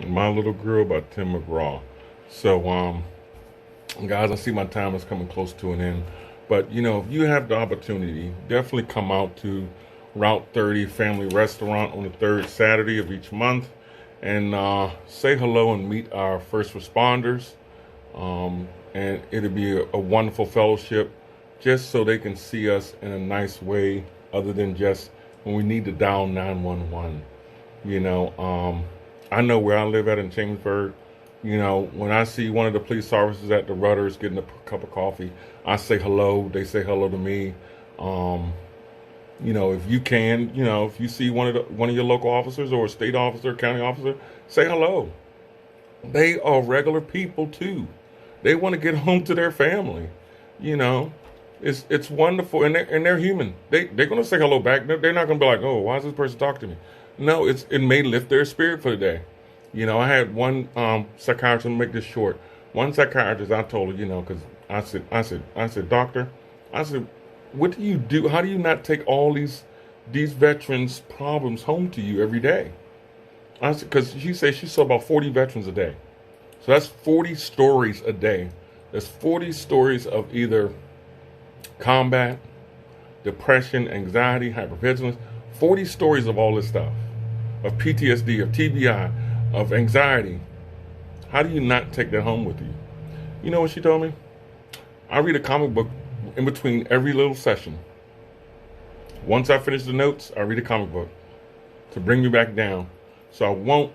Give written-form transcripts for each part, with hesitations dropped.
My Little Girl by Tim McGraw. So, guys, I see my time is coming close to an end. But, if you have the opportunity, definitely come out to Route 30 Family Restaurant on the third Saturday of each month and say hello and meet our first responders. And it'll be a wonderful fellowship just so they can see us in a nice way other than just when we need to dial 911. I know where I live at in Chambersburg. When I see one of the police officers at the Rudders getting a cup of coffee, I say hello. They say hello to me. Um, if you can, if you see one of your local officers or a state officer, county officer, say hello. They are regular people too. They want to get home to their family. You know, it's wonderful, and they're human. They're gonna say hello back. They're not gonna be like, oh, why is this person talking to me? No, it may lift their spirit for the day. I had one psychiatrist. Make this short. One psychiatrist, I told her, because I said, doctor, I said, what do you do? How do you not take all these veterans' problems home to you every day? I said, because she said she saw about 40 veterans a day. So that's 40 stories a day. That's 40 stories of either combat, depression, anxiety, hypervigilance. 40 stories of all this stuff, of PTSD, of TBI, of anxiety. How do you not take that home with you? You know what she told me? I read a comic book in between every little session. Once I finish the notes, I read a comic book to bring me back down so I won't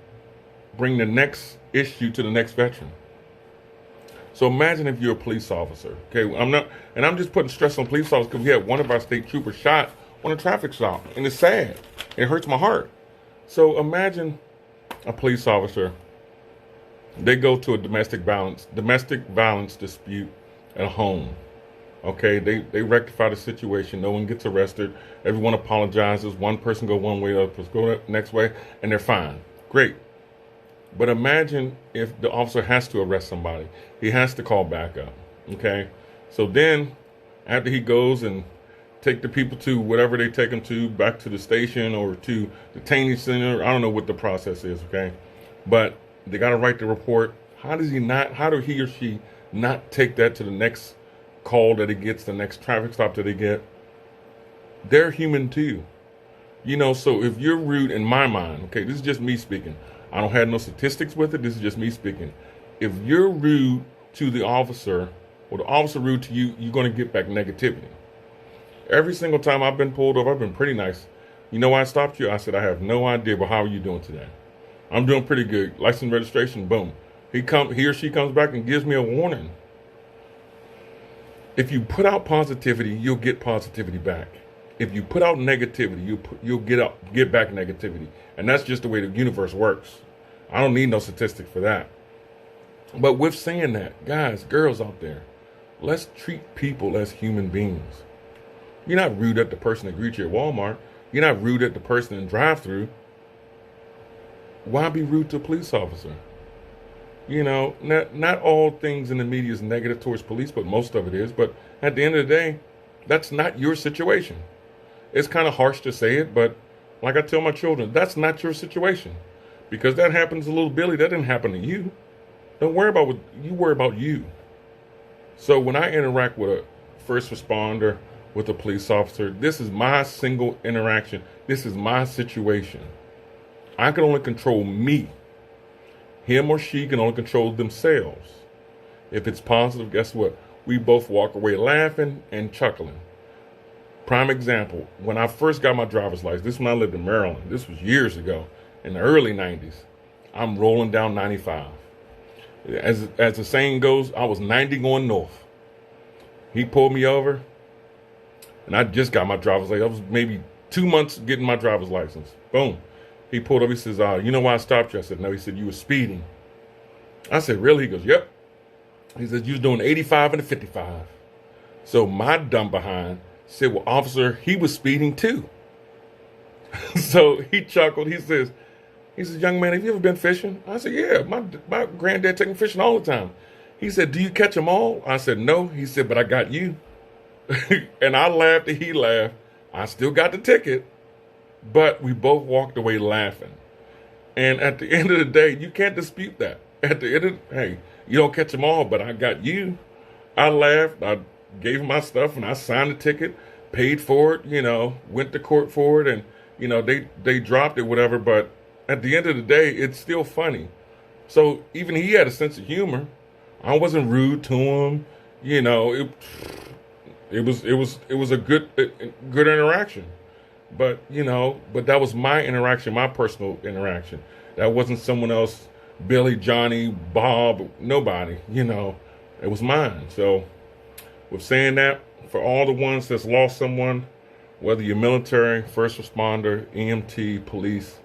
bring the next issue to the next veteran. So imagine if you're a police officer. Okay, I'm just putting stress on police officers because we had one of our state troopers shot on a traffic stop, and it's sad. It hurts my heart. So imagine a police officer. They go to a domestic violence dispute at a home. Okay, they rectify the situation. No one gets arrested. Everyone apologizes. One person go one way, the other person go the next way, and they're fine. Great. But imagine if the officer has to arrest somebody. He has to call backup. Okay? So then, after he goes and take the people to whatever they take them to, back to the station or to the detaining center, I don't know what the process is, okay? But they got to write the report. How do he or she not take that to the next call that he gets, the next traffic stop that they get? They're human too. So if you're rude, in my mind, okay, this is just me speaking. I don't have no statistics with it. This is just me speaking. If you're rude to the officer or the officer rude to you, you're going to get back negativity. Every single time I've been pulled over, I've been pretty nice. You know why I stopped you? I said, I have no idea, but how are you doing today? I'm doing pretty good. License registration, boom. He or she comes back and gives me a warning. If you put out positivity, you'll get positivity back. If you put out negativity, you'll get back negativity. And that's just the way the universe works. I don't need no statistics for that. But with saying that, guys, girls out there, let's treat people as human beings. You're not rude at the person that greets you at Walmart. You're not rude at the person in drive-thru. Why be rude to a police officer? Not all things in the media is negative towards police, but most of it is. But at the end of the day, that's not your situation. It's kind of harsh to say it, but like I tell my children, that's not your situation. Because that happens to little Billy, that didn't happen to you. Don't worry about what you worry about you. So when I interact with a first responder, with a police officer, this is my single interaction. This is my situation. I can only control me. Him or she can only control themselves. If it's positive, guess what? We both walk away laughing and chuckling. Prime example, when I first got my driver's license, this is when I lived in Maryland. This was years ago, in the early 90s. I'm rolling down 95. As the saying goes, I was 90 going north. He pulled me over, and I just got my driver's license. I was maybe 2 months getting my driver's license. Boom. He pulled up. He says, you know why I stopped you? I said, no. He said, you were speeding. I said, really? He goes, yep. He said, you was doing 85 and a 55. So my dumb behind said, well, officer, he was speeding too. So he chuckled. He says, young man, have you ever been fishing? I said, yeah, my granddad took me fishing all the time. He said, do you catch them all? I said, no. He said, but I got you. And I laughed and he laughed. I still got the ticket, but we both walked away laughing. And at the end of the day, you can't dispute that. At the end of, hey, you don't catch them all, but I got you. I laughed. I gave him my stuff, and I signed the ticket, paid for it. Went to court for it, and they dropped it, whatever. But at the end of the day, it's still funny. So even he had a sense of humor. I wasn't rude to him. It was a good interaction. But that was my interaction, my personal interaction. That wasn't someone else, Billy, Johnny, Bob, nobody. It was mine. So with saying that, for all the ones that's lost someone, whether you're military, first responder, EMT, police,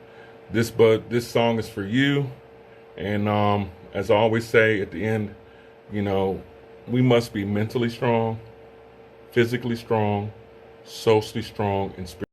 this song is for you. And as I always say at the end, we must be mentally strong, physically strong, socially strong, and spiritually